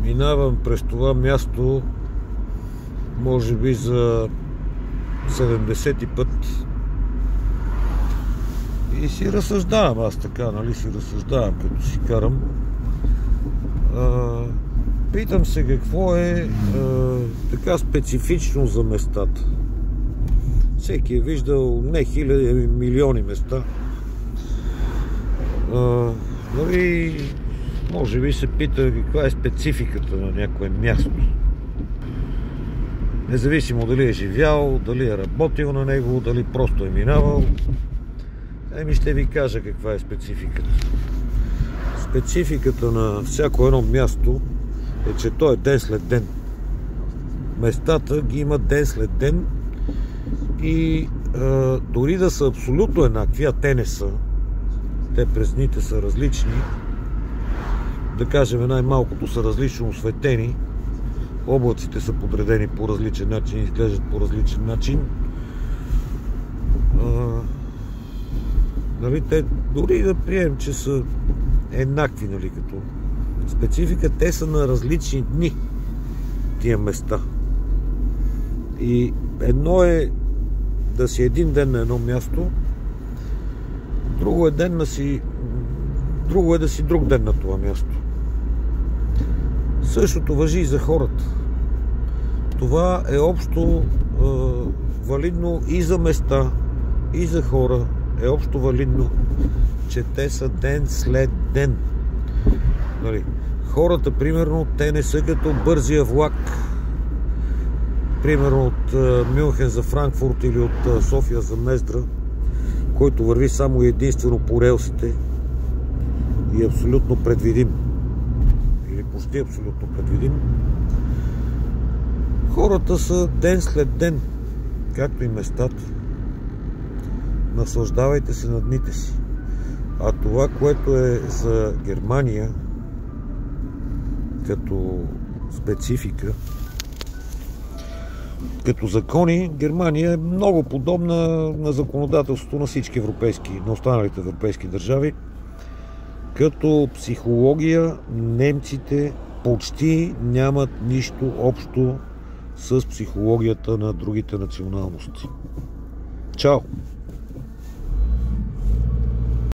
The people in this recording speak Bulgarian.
Минавам през това място може би за 70-ти път и си разсъждавам, аз така, нали, си разсъждавам, като си карам. Питам се какво е така специфично за местата. Всеки е виждал не хиляди, ами милиони места. Нали, може би се пита каква е спецификата на някое място. Независимо дали е живял, дали е работил на него, дали просто е минавал. Ще ви кажа каква е спецификата. Спецификата на всяко едно място е, че то е ден след ден. Местата ги има ден след ден и дори да са абсолютно еднакви, а те не са. Те през дните са различни. Да кажем, най-малкото са различно осветени. Облаците са подредени по различен начин, изглеждат по различен начин. Нали, те дори да приемем, че са еднакви, нали, като специфика, те са на различни дни тия места. И едно е да си един ден на едно място, друго е да си друг ден на това място. Същото важи и за хората. Това е общо валидно и за места, и за хора. Е общо валидно, че те са ден след ден. Нали? Хората, примерно, те не са като бързия влак. Примерно от Мюнхен за Франкфурт или от София за Мездра, който върви само и единствено по релсите и е абсолютно предвидим. Или почти абсолютно предвидим. Хората са ден след ден, както и местата. Наслаждавайте се на дните си. А това, което е за Германия като специфика, като закони, Германия е много подобна на законодателството на всички на останалите европейски държави. Като психология, немците почти нямат нищо общо с психологията на другите националности. Чао!